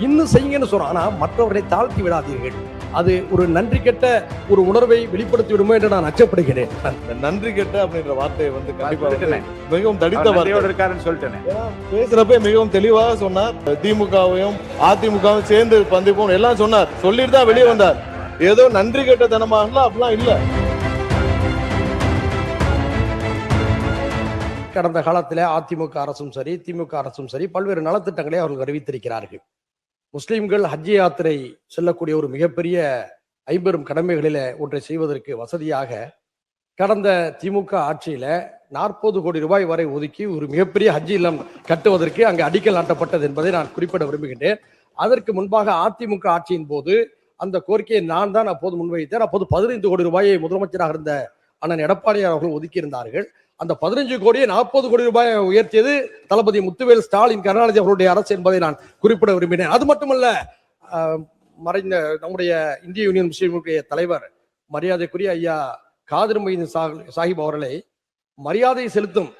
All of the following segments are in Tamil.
இன்னும் செய்யுங்கன்னு சொல்றோம். ஆனா மற்றவர்களை தாழ்த்தி விடாதீர்கள். அது ஒரு நன்றி கெட்ட ஒரு உணர்வை வெளிப்படுத்தி விடுமோ என்று நான் அச்சப்படுகிறேன். நன்றி கெட்ட அப்படின்ற வார்த்தையை வந்து கண்டிப்பா சொல்லிட்டேனே. மிகவும் தடித்த வார்த்தை இருக்காருன்னு சொல்லிட்டேனே. பேசுறப்ப மிகவும் தெளிவாக சொன்னார். திமுகவையும் அதிமுகவும் சேர்ந்து பந்திப்போம் எல்லாம் சொன்னார். சொல்லிட்டு தான் வெளியே வந்தார். ஏதோ நன்றி கெட்ட தனமாக அப்படிலாம் இல்ல. கடந்த காலத்தில் அதிமுக அரசும் சரி திமுக அரசும் சரி பல்வேறு நலத்திட்டங்களை அவர்கள் அறிவித்திருக்கிறார்கள். முஸ்லிம்கள் ஹஜ் யாத்திரை செல்லக்கூடிய ஒரு மிகப்பெரிய ஐம்பெரும் கடமைகளில ஒன்றை செய்வதற்கு வசதியாக கடந்த திமுக ஆட்சியில 40 கோடி ரூபாய் வரை ஒதுக்கி ஒரு மிகப்பெரிய ஹஜ் இல்லம் கட்டுவதற்கு அங்கு அடிக்கல் நாட்டப்பட்டது என்பதை நான் குறிப்பிட விரும்புகின்றேன். அதற்கு முன்பாக அதிமுக ஆட்சியின் போது அந்த கோரிக்கையை நான் தான் அப்போது முன்வைத்தேன். அப்போது 15 கோடி ரூபாயை முதலமைச்சராக இருந்த அண்ணன் எடப்பாடியார் அவர்கள் ஒதுக்கி இருந்தார்கள். அந்த 15 கோடியை 40 கோடி ரூபாய் உயர்த்தியது தளபதி முத்துவேல் ஸ்டாலின் கருணாநிதி அவர்களுடைய அரசு என்பதை நான் குறிப்பிட விரும்பினேன். அது மட்டுமல்ல, மறைந்த நம்முடைய இந்திய யூனியன் முஸ்லீம்களுடைய தலைவர் மரியாதைக்குரிய ஐயா காதிர் மொய்தீன் சாஹிப் அவர்களை மரியாதை செலுத்தும்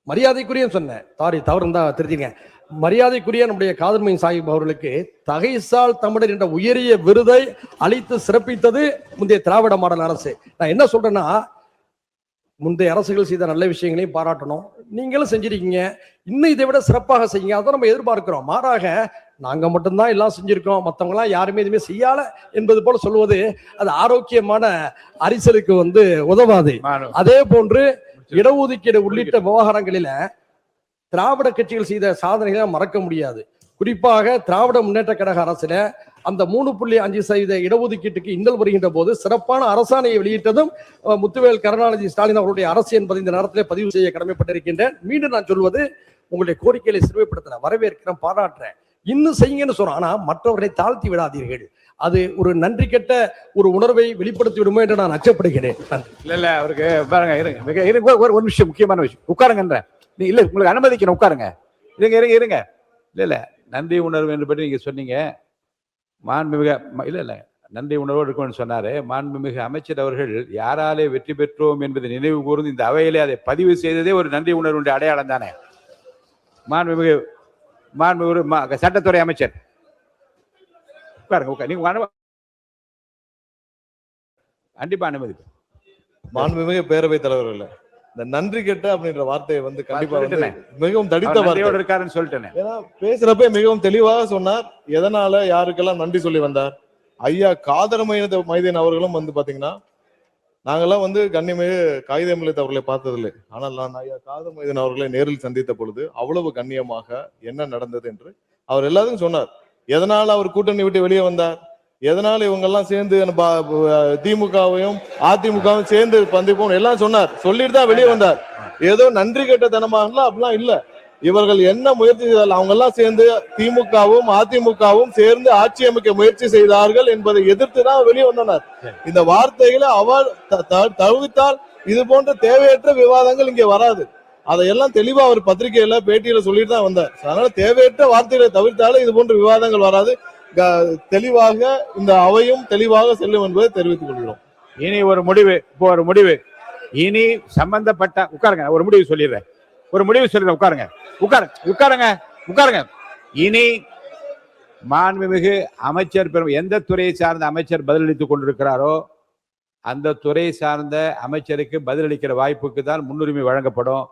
மரியாதைக்குரிய சொன்னேன், தவறு தான் திருத்திங்க. மரியாதைக்குரிய நம்முடைய காதிர் மொய்தீன் சாஹிப் அவர்களுக்கு தகைசால் தமிழர் என்ற உயரிய விருதை அளித்து சிறப்பித்தது முந்தைய திராவிட மாடல் அரசு. நான் என்ன சொல்றேன்னா, முந்தைய அரசுகள் செய்த நல்ல விஷயங்களையும் பாராட்டணும், நீங்களும் செஞ்சிருக்கீங்க, இன்னும் இதை விட சிறப்பாக செய்யுங்க, அதை நம்ம எதிர்பார்க்கிறோம். மாறாக நாங்க மட்டும்தான் எல்லாம் செஞ்சிருக்கோம், மற்றவங்க எல்லாம் யாருமே எதுவுமே செய்யல என்பது போல சொல்வது அது ஆரோக்கியமான அரசியலுக்கு உதவாது. அதே போன்று இடஒதுக்கீடு உள்ளிட்ட விவகாரங்களில திராவிட கட்சிகள் செய்த சாதனைகளை மறக்க முடியாது. குறிப்பாக திராவிட முன்னேற்ற கழக அரசுல அந்த 3.5% இடஒதுக்கீட்டுக்கு இன்னல் வருகின்ற போது சிறப்பான அரசாணையை வெளியிட்டதும் முத்துவேல் கருணாநிதி ஸ்டாலின் அவருடைய அரசு என்பதை இந்த நேரத்திலே பதிவு செய்ய கடமைப்பட்டிருக்கின்றேன். மீண்டும் நான் சொல்வது, உங்களுடைய கோரிக்கைகளை சிறுமைப்படுத்தின வரவேற்கிறேன், பாராட்டுறேன், இன்னும் செய்யுங்கன்னு சொல்றோம். ஆனா மற்றவர்களை தாழ்த்தி விடாதீர்கள். அது ஒரு நன்றி கெட்ட ஒரு உணர்வை வெளிப்படுத்தி விடுமோ என்று நான் அச்சப்படுகிறேன். இல்ல அவருக்கு பாருங்க, இருங்க ஒரு விஷயம், முக்கியமான விஷயம், உட்காருங்கன்ற இல்ல, உங்களுக்கு அனுமதிக்கணும், உட்காருங்க, இருங்க. இல்ல நன்றி உணர்வு என்று பற்றி நீங்க சொன்னீங்க. மாண்புமிகு இல்ல நன்றி உணர்வோடு இருக்கும்னு சொன்னாரு. மாண்புமிகு அமைச்சர் அவர்கள் யாராலே வெற்றி பெற்றோம் என்பதை நினைவு கூர்ந்து இந்த அவையிலே அதை பதிவு செய்ததே ஒரு நன்றி உணர்வுடைய அடையாளம் தானே. மாண்புமிகு சட்டத்துறை அமைச்சர் உட்காருங்க, நீங்க கண்டிப்பா அனுமதிப்பேன். மாண்புமிகு பேரவைத் தலைவர் இல்ல, இந்த நன்றி கெட்ட அப்படின்ற வார்த்தையை கண்டிப்பா மிகவும் தடித்த வார்த்தை இருக்காருன்னு சொல்லிட்டேன். ஏன்னா பேசுறப்ப மிகவும் தெளிவாக சொன்னார். எதனால யாருக்கெல்லாம் நன்றி சொல்லி வந்தார். ஐயா காதர் மைதீன் அவர்களும் பாத்தீங்கன்னா, நாங்கெல்லாம் கண்ணியமிகு காகிதமில்லத் அவர்களை பார்த்ததில்லை. ஆனால் நான் ஐயா காதர் மைதீன் அவர்களை நேரில் சந்தித்த பொழுது அவ்வளவு கண்ணியமாக என்ன நடந்தது என்று அவர் எல்லாத்துக்கும் சொன்னார். எதனால அவர் கூட்டணி விட்டு வெளியே வந்தார், எதனால இவங்க எல்லாம் சேர்ந்து திமுகவையும் அதிமுகவும் சேர்ந்து பந்திப்போம் எல்லாம் சொன்னார். சொல்லிட்டு தான் வெளியே வந்தார். ஏதோ நன்றி கெட்ட தனமாக அப்படிலாம் இல்ல. இவர்கள் என்ன முயற்சி செய்தால் அவங்க எல்லாம் சேர்ந்து திமுகவும் அதிமுகவும் சேர்ந்து ஆட்சி அமைக்க முயற்சி செய்தார்கள் என்பதை எதிர்த்து தான் வெளியே வந்தனர். இந்த வார்த்தைகளை அவர் தவிர்த்தால் இது போன்ற தேவையற்ற விவாதங்கள் இங்கே வராது. அதையெல்லாம் தெளிவா அவர் பத்திரிகையில பேட்டியில சொல்லிட்டு தான் வந்தார். அதனால தேவையற்ற வார்த்தைகளை தவிர்த்தாலும் இது போன்ற விவாதங்கள் வராது. தெளிவாக இந்த அவையும் தெளிவாக செல்லும் என்பதை தெரிவித்துக் கொள்கிறோம். இனி ஒரு முடிவு இனி சம்பந்தப்பட்ட உட்காருங்க, ஒரு முடிவு சொல்லிடுறேன், உட்காருங்க. இனி மாண்புமிகு அமைச்சர் எந்த துறையை சார்ந்த அமைச்சர் பதிலளித்துக் கொண்டிருக்கிறாரோ அந்த துறை சார்ந்த அமைச்சருக்கு பதிலளிக்கிற வாய்ப்புக்கு தான் முன்னுரிமை வழங்கப்படும்.